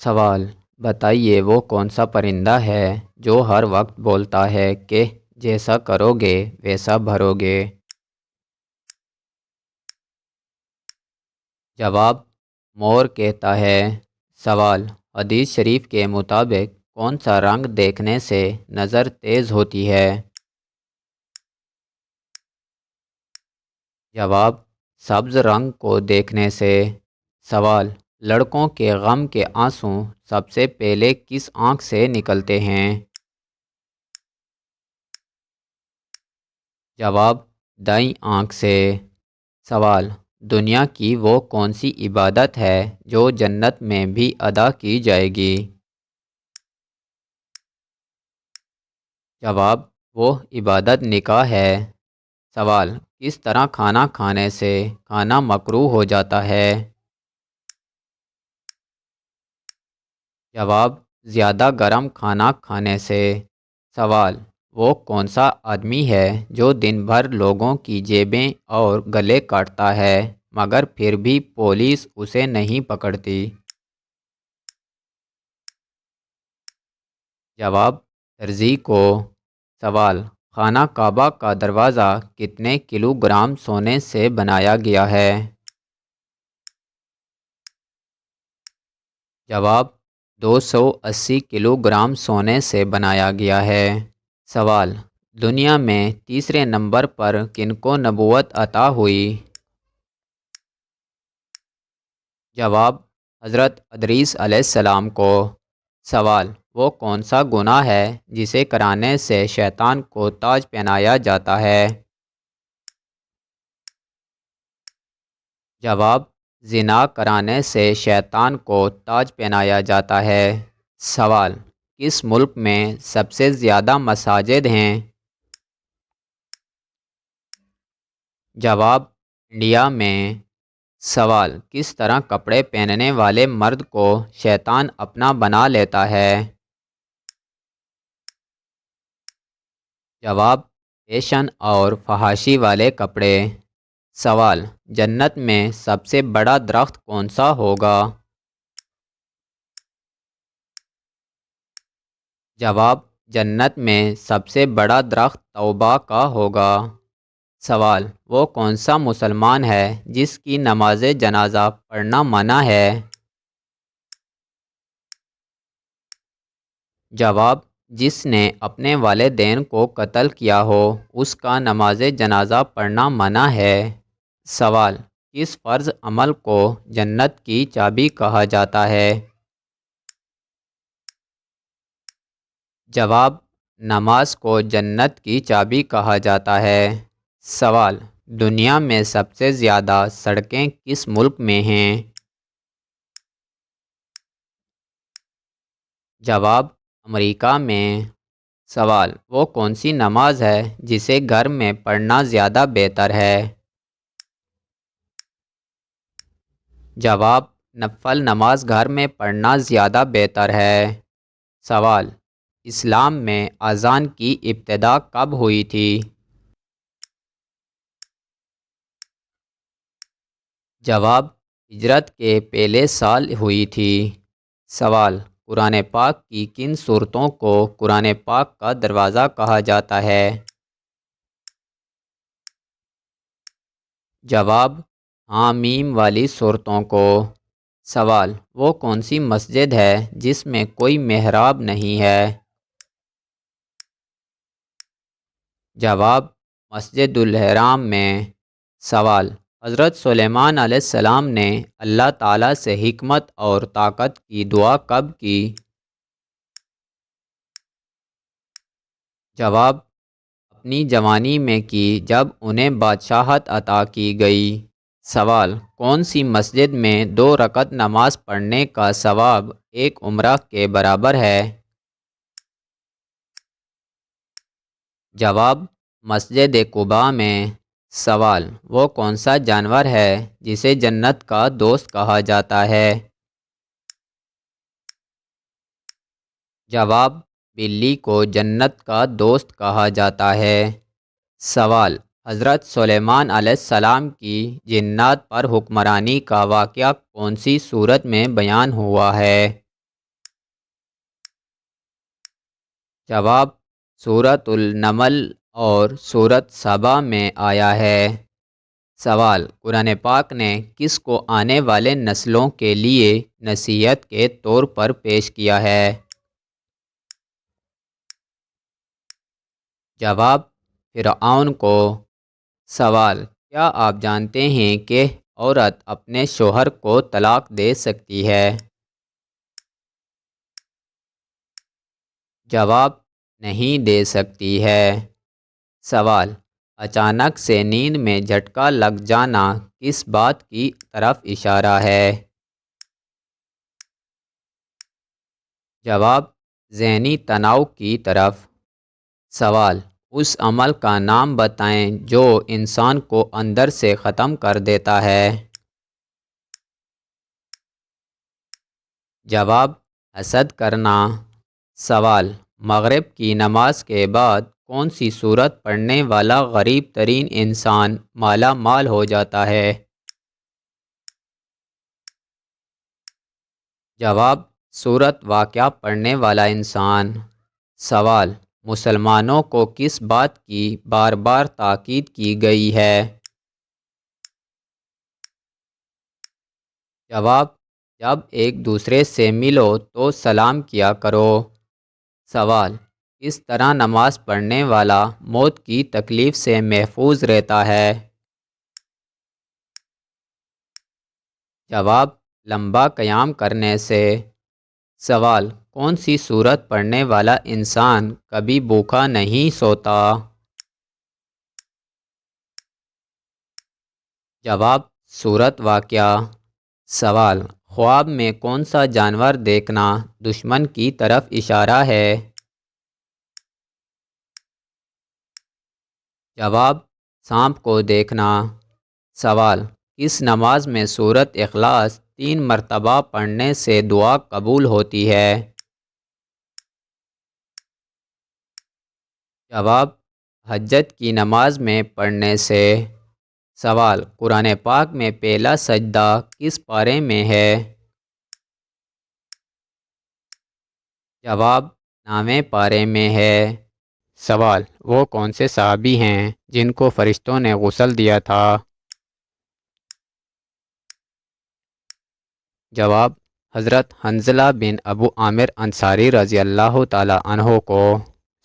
سوال: بتائیے وہ کون سا پرندہ ہے جو ہر وقت بولتا ہے کہ جیسا کرو گے ویسا بھرو گے؟ جواب: مور کہتا ہے۔ سوال: حدیث شریف کے مطابق کون سا رنگ دیکھنے سے نظر تیز ہوتی ہے؟ جواب: سبز رنگ کو دیکھنے سے۔ سوال: لڑکوں کے غم کے آنسو سب سے پہلے کس آنکھ سے نکلتے ہیں؟ جواب: دائیں آنکھ سے۔ سوال: دنیا کی وہ کون سی عبادت ہے جو جنت میں بھی ادا کی جائے گی؟ جواب: وہ عبادت نکاح ہے۔ سوال: کس طرح کھانا کھانے سے کھانا مکروہ ہو جاتا ہے؟ جواب: زیادہ گرم کھانا کھانے سے۔ سوال: وہ کون سا آدمی ہے جو دن بھر لوگوں کی جیبیں اور گلے کاٹتا ہے مگر پھر بھی پولیس اسے نہیں پکڑتی؟ جواب: درزی کو۔ سوال: خانہ کعبہ کا دروازہ کتنے کلو گرام سونے سے بنایا گیا ہے؟ جواب: 280 کلو گرام سونے سے بنایا گیا ہے۔ سوال: دنیا میں تیسرے نمبر پر کن کو نبوت عطا ہوئی؟ جواب: حضرت ادریس علیہ السلام کو۔ سوال: وہ کون سا گناہ ہے جسے کرانے سے شیطان کو تاج پہنایا جاتا ہے؟ جواب: زنا کرانے سے شیطان کو تاج پہنایا جاتا ہے۔ سوال: کس ملک میں سب سے زیادہ مساجد ہیں؟ جواب: انڈیا میں۔ سوال: کس طرح کپڑے پہننے والے مرد کو شیطان اپنا بنا لیتا ہے؟ جواب: فیشن اور فحاشی والے کپڑے۔ سوال: جنت میں سب سے بڑا درخت کون سا ہوگا؟ جواب: جنت میں سب سے بڑا درخت توبہ کا ہوگا۔ سوال: وہ کون سا مسلمان ہے جس کی نماز جنازہ پڑھنا منع ہے؟ جواب: جس نے اپنے والدین کو قتل کیا ہو اس کا نماز جنازہ پڑھنا منع ہے۔ سوال: کس فرض عمل کو جنت کی چابی کہا جاتا ہے؟ جواب: نماز کو جنت کی چابی کہا جاتا ہے۔ سوال: دنیا میں سب سے زیادہ سڑکیں کس ملک میں ہیں؟ جواب: امریکہ میں۔ سوال: وہ کون سی نماز ہے جسے گھر میں پڑھنا زیادہ بہتر ہے؟ جواب: نفل نماز گھر میں پڑھنا زیادہ بہتر ہے۔ سوال: اسلام میں اذان کی ابتدا کب ہوئی تھی؟ جواب: ہجرت کے پہلے سال ہوئی تھی۔ سوال: قرآن پاک کی کن سورتوں کو قرآن پاک کا دروازہ کہا جاتا ہے؟ جواب: حامیم والی سورتوں کو۔ سوال: وہ کون سی مسجد ہے جس میں کوئی محراب نہیں ہے؟ جواب: مسجد الحرام میں۔ سوال: حضرت سلیمان علیہ السلام نے اللہ تعالیٰ سے حکمت اور طاقت کی دعا کب کی؟ جواب: اپنی جوانی میں کی جب انہیں بادشاہت عطا کی گئی۔ سوال: کون سی مسجد میں 2 رکعت نماز پڑھنے کا ثواب ایک عمرہ کے برابر ہے؟ جواب: مسجد قباء میں۔ سوال: وہ کون سا جانور ہے جسے جنت کا دوست کہا جاتا ہے؟ جواب: بلی کو جنت کا دوست کہا جاتا ہے۔ سوال: حضرت سلیمان علیہ السلام کی جنات پر حکمرانی کا واقعہ کون سی سورت میں بیان ہوا ہے؟ جواب: سورۃ النمل اور سورۃ سبا میں آیا ہے۔ سوال: قرآن پاک نے کس کو آنے والے نسلوں کے لیے نصیحت کے طور پر پیش کیا ہے؟ جواب: فرعون کو۔ سوال: کیا آپ جانتے ہیں کہ عورت اپنے شوہر کو طلاق دے سکتی ہے؟ جواب: نہیں دے سکتی ہے۔ سوال: اچانک سے نیند میں جھٹکا لگ جانا کس بات کی طرف اشارہ ہے؟ جواب: ذہنی تناؤ کی طرف۔ سوال: اس عمل کا نام بتائیں جو انسان کو اندر سے ختم کر دیتا ہے۔ جواب: حسد کرنا۔ سوال: مغرب کی نماز کے بعد کون سی سورت پڑھنے والا غریب ترین انسان مالا مال ہو جاتا ہے؟ جواب: سورۃ واقعہ پڑھنے والا انسان۔ سوال: مسلمانوں کو کس بات کی بار بار تاکید کی گئی ہے؟ جواب: جب ایک دوسرے سے ملو تو سلام کیا کرو۔ سوال: کس طرح نماز پڑھنے والا موت کی تکلیف سے محفوظ رہتا ہے؟ جواب: لمبا قیام کرنے سے۔ سوال: کون سی سورت پڑھنے والا انسان کبھی بھوکا نہیں سوتا؟ جواب: سورۃ واقعہ۔ سوال: خواب میں کون سا جانور دیکھنا دشمن کی طرف اشارہ ہے؟ جواب: سانپ کو دیکھنا۔ سوال: کس نماز میں سورۃ اخلاص 3 مرتبہ پڑھنے سے دعا قبول ہوتی ہے؟ جواب: تہجد کی نماز میں پڑھنے سے۔ سوال: قرآن پاک میں پہلا سجدہ کس پارے میں ہے؟ جواب: 9ویں پارے میں ہے۔ سوال: وہ کون سے صحابی ہیں جن کو فرشتوں نے غسل دیا تھا؟ جواب: حضرت حنظلہ بن ابو عامر انصاری رضی اللہ تعالیٰ عنہ کو۔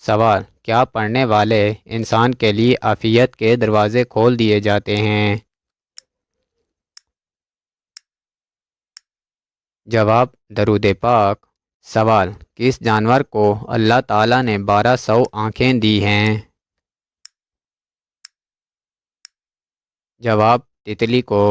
سوال: کیا پڑھنے والے انسان کے لیے عافیت کے دروازے کھول دیے جاتے ہیں؟ جواب: درود پاک۔ سوال: کس جانور کو اللہ تعالیٰ نے 1200 آنکھیں دی ہیں؟ جواب: تتلی کو۔